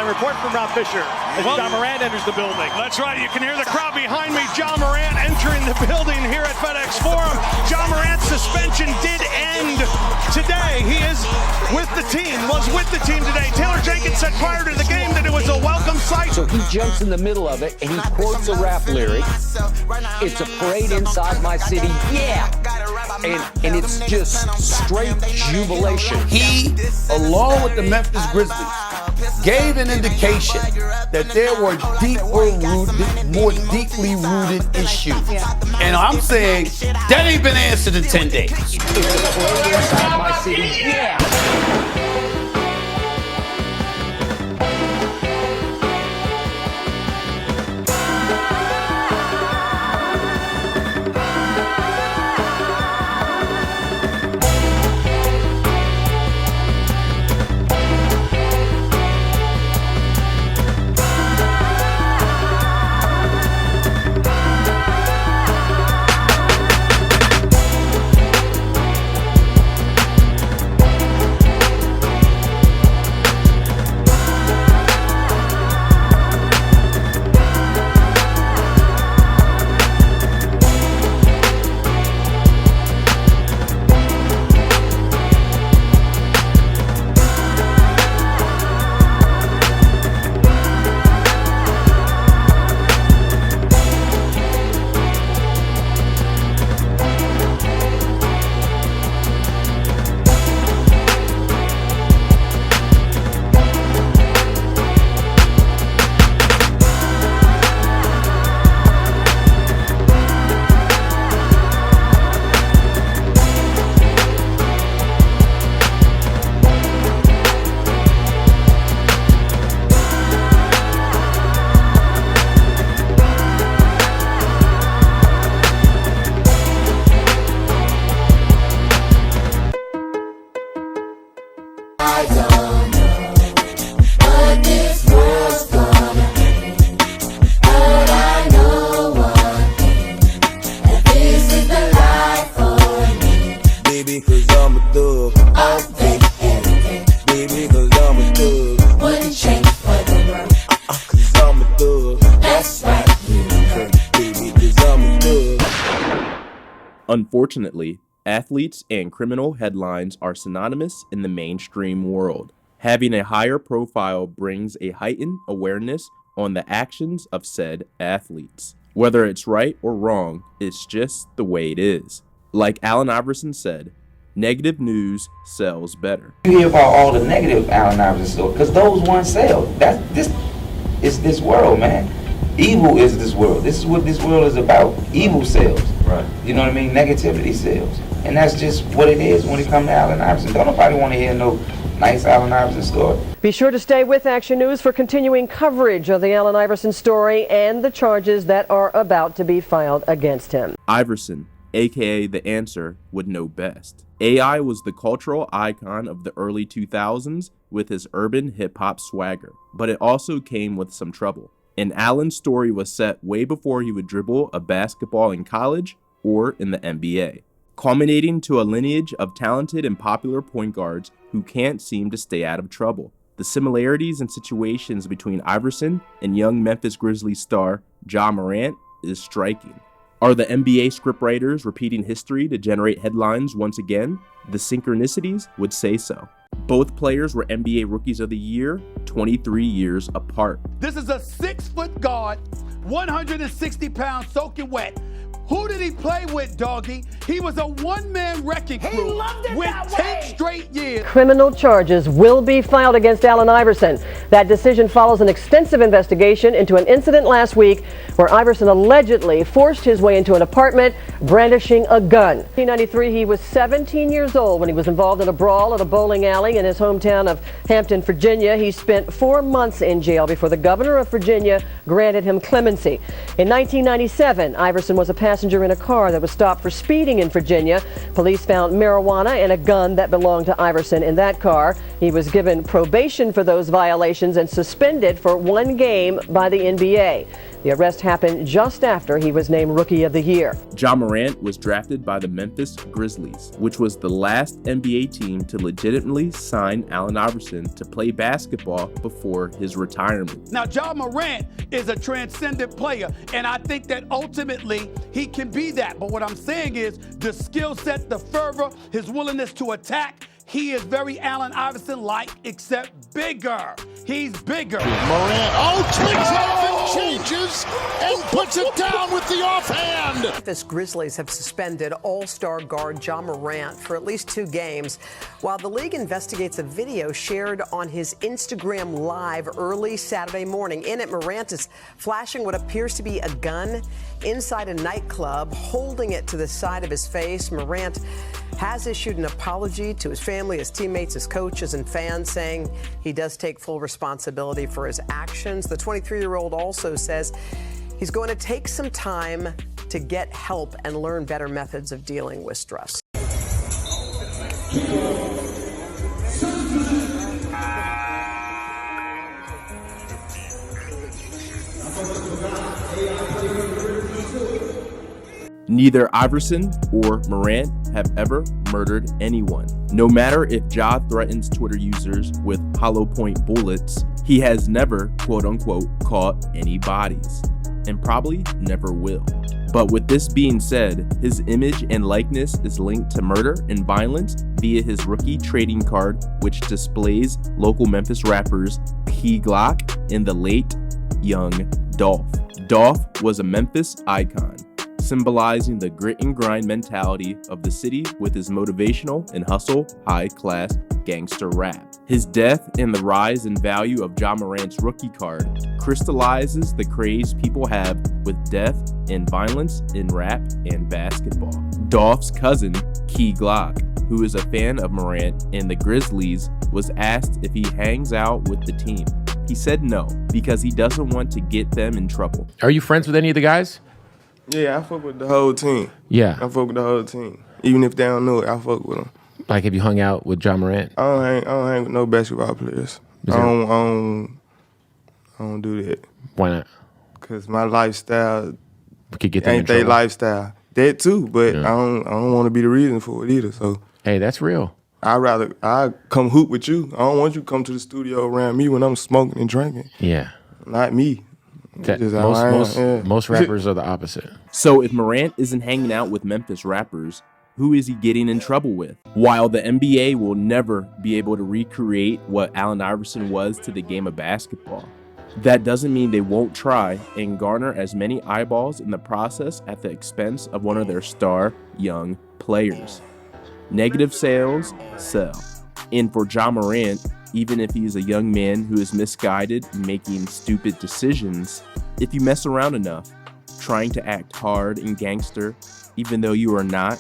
halftime report from Rob Fisher as Ja Morant enters the building. That's right. You can hear the crowd behind me. Ja Morant entering the building here at FedEx Forum. Ja Morant's suspension did end today. He is with the team, was with the team today. Taylor Jenkins said prior to the game that it was a welcome sight. So he jumps in the middle of it and he quotes a rap lyric. It's a parade inside my city, yeah. And it's just straight jubilation. He, along with the Memphis Grizzlies, gave an indication that there were more deeply rooted issues. And I'm saying that ain't been answered in 10 days. It's a parade inside my city, yeah. Unfortunately, athletes and criminal headlines are synonymous in the mainstream world. Having a higher profile brings a heightened awareness on the actions of said athletes. Whether it's right or wrong, it's just the way it is. Like Allen Iverson said, negative news sells better. You hear about all the negative Allen Iverson stories, because those ones sell. This is this world, man. Evil is this world. This is what this world is about. Evil sells. Right. You know what I mean? Negativity sells. And that's just what it is when it comes to Allen Iverson. Don't nobody want to hear no nice Allen Iverson story. Be sure to stay with Action News for continuing coverage of the Allen Iverson story and the charges that are about to be filed against him. Iverson, aka The Answer, would know best. AI was the cultural icon of the early 2000s with his urban hip-hop swagger, but it also came with some trouble. And Allen's story was set way before he would dribble a basketball in college or in the NBA, culminating to a lineage of talented and popular point guards who can't seem to stay out of trouble. The similarities and situations between Iverson and young Memphis Grizzlies star Ja Morant is striking. Are the NBA scriptwriters repeating history to generate headlines once again? The synchronicities would say so. Both players were NBA Rookies of the Year 23 years apart. This is a 6-foot guard, 160 pounds, soaking wet. Who did he play with, doggy? He was a one-man wrecking crew with 10 straight years. Criminal charges will be filed against Allen Iverson. That decision follows an extensive investigation into an incident last week where Iverson allegedly forced his way into an apartment brandishing a gun. In 1993, he was 17 years old when he was involved in a brawl at a bowling alley in his hometown of Hampton, Virginia. He spent 4 months in jail before the governor of Virginia granted him clemency. In 1997, Iverson was a passenger in a car that was stopped for speeding in Virginia. Police found marijuana and a gun that belonged to Iverson in that car. He was given probation for those violations and suspended for 1 game by the NBA. The arrest happened just after he was named Rookie of the Year. Ja Morant was drafted by the Memphis Grizzlies, which was the last NBA team to legitimately sign Allen Iverson to play basketball before his retirement. Now, Ja Morant is a transcendent player, and I think that ultimately he can be that. But what I'm saying is the skill set, the fervor, his willingness to attack, he is very Allen Iverson-like, except bigger. He's bigger. Morant, twins off and changes and puts it down with the offhand. Memphis Grizzlies have suspended all-star guard Ja Morant for at least 2 games, while the league investigates a video shared on his Instagram Live early Saturday morning. In it, Morant is flashing what appears to be a gun inside a nightclub, holding it to the side of his face. Morant has issued an apology to his family, his teammates, his coaches, and fans, saying he does take full responsibility for his actions. The 23-year-old also says he's going to take some time to get help and learn better methods of dealing with stress. Neither Iverson or Morant have ever murdered anyone. No matter if Ja threatens Twitter users with hollow point bullets, he has never, quote unquote, caught any bodies, and probably never will. But with this being said, his image and likeness is linked to murder and violence via his rookie trading card, which displays local Memphis rappers Key Glock and the late young Dolph. Dolph was a Memphis icon, symbolizing the grit and grind mentality of the city with his motivational and hustle, high-class gangster rap. His death and the rise in value of Ja Morant's rookie card crystallizes the craze people have with death and violence in rap and basketball. Dolph's cousin, Key Glock, who is a fan of Morant and the Grizzlies, was asked if he hangs out with the team. He said no, because he doesn't want to get them in trouble. Are you friends with any of the guys? Yeah, I fuck with the whole team. Yeah. I fuck with the whole team. Even if they don't know it, I fuck with them. Like, have you hung out with Ja Morant? I don't hang with no basketball players. I don't do that. Why not? Because my lifestyle Could get them ain't in their trouble. lifestyle. That too, but Yeah. I don't want to be the reason for it either. So Hey, that's real. I come hoop with you. I don't want you to come to the studio around me when I'm smoking and drinking. Yeah. Not me. Just how I am, Most rappers are the opposite. So if Morant isn't hanging out with Memphis rappers, who is he getting in trouble with? While the NBA will never be able to recreate what Allen Iverson was to the game of basketball, that doesn't mean they won't try and garner as many eyeballs in the process at the expense of one of their star young players. Negative sales sell. And for Ja Morant, even if he's a young man who is misguided and making stupid decisions, if you mess around enough, trying to act hard and gangster, even though you are not,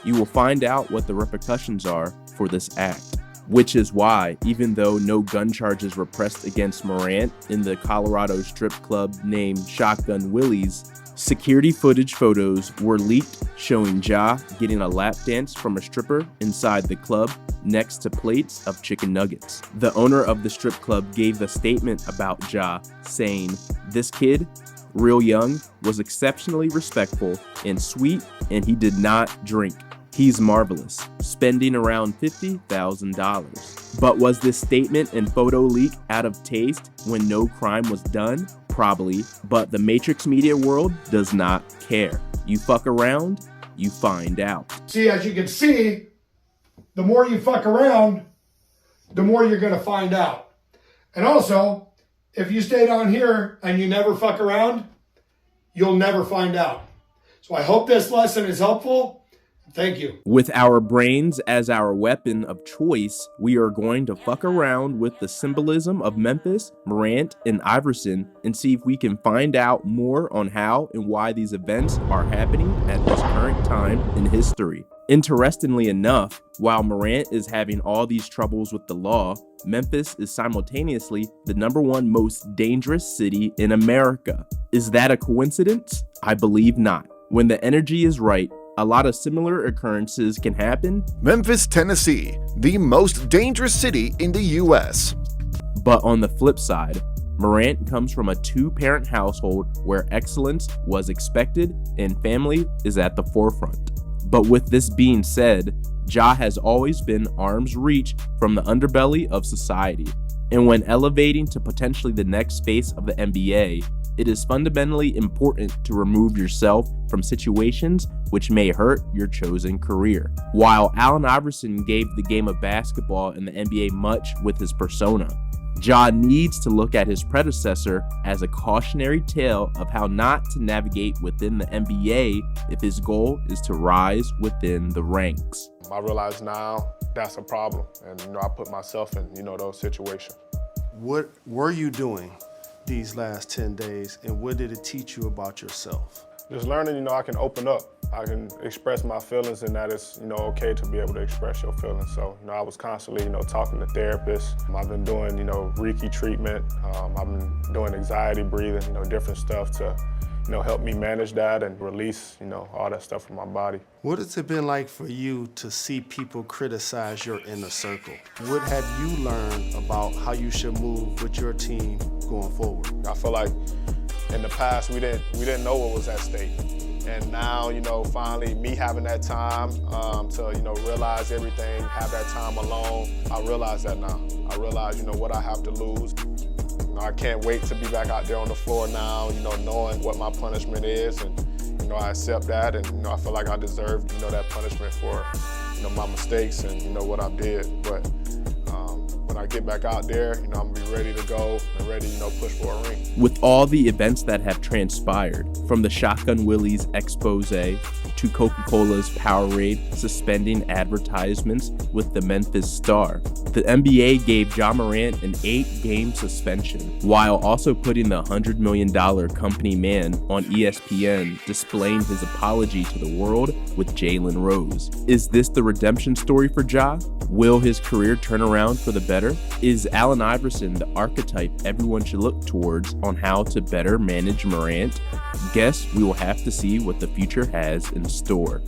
you will find out what the repercussions are for this act. Which is why, even though no gun charges were pressed against Morant in the Colorado strip club named Shotgun Willie's, security footage photos were leaked showing Ja getting a lap dance from a stripper inside the club next to plates of chicken nuggets. The owner of the strip club gave the statement about Ja, saying, "This kid, real young, was exceptionally respectful and sweet, and he did not drink. He's marvelous," spending around $50,000. But was this statement and photo leak out of taste when no crime was done? Probably, but the Matrix media world does not care. You fuck around, you find out. See, as you can see, the more you fuck around, the more you're going to find out. And also, if you stay down here and you never fuck around, you'll never find out. So I hope this lesson is helpful. Thank you. With our brains as our weapon of choice, we are going to fuck around with the symbolism of Memphis, Morant, and Iverson and see if we can find out more on how and why these events are happening at this current time in history. Interestingly enough, while Morant is having all these troubles with the law, Memphis is simultaneously the #1 most dangerous city in America. Is that a coincidence? I believe not. When the energy is right, a lot of similar occurrences can happen. Memphis, Tennessee, the most dangerous city in the U.S. But on the flip side, Morant comes from a two-parent household where excellence was expected and family is at the forefront. But with this being said, Ja has always been arm's reach from the underbelly of society. And when elevating to potentially the next face of the NBA, it is fundamentally important to remove yourself from situations which may hurt your chosen career. While Allen Iverson gave the game of basketball in the NBA much with his persona, Ja needs to look at his predecessor as a cautionary tale of how not to navigate within the NBA if his goal is to rise within the ranks. I realize now that's a problem, and I put myself in those situations. What were you doing these last 10 days, and what did it teach you about yourself? Just learning, I can open up. I can express my feelings, and that is, okay to be able to express your feelings. So, I was constantly, talking to therapists. I've been doing, Reiki treatment. I've been doing anxiety breathing, different stuff to, help me manage that and release, all that stuff from my body. What has it been like for you to see people criticize your inner circle? What have you learned about how you should move with your team going forward? I feel like in the past we didn't know what was at stake. And now, finally me having that time to, realize everything, have that time alone, I realize that now. I realize, what I have to lose. I can't wait to be back out there on the floor now, knowing what my punishment is, and I accept that, and I feel like I deserve, that punishment for, my mistakes and what I did. But when I get back out there, I'm gonna be ready to go and ready, push for a ring. With all the events that have transpired, from the Shotgun Willie's expose to Coca-Cola's Powerade suspending advertisements with the Memphis Star, the NBA gave Ja Morant an 8-game suspension, while also putting the $100 million company man on ESPN displaying his apology to the world with Jalen Rose. Is this the redemption story for Ja? Will his career turn around for the better? Is Allen Iverson the archetype everyone should look towards on how to better manage Morant? Guess we will have to see what the future has in store.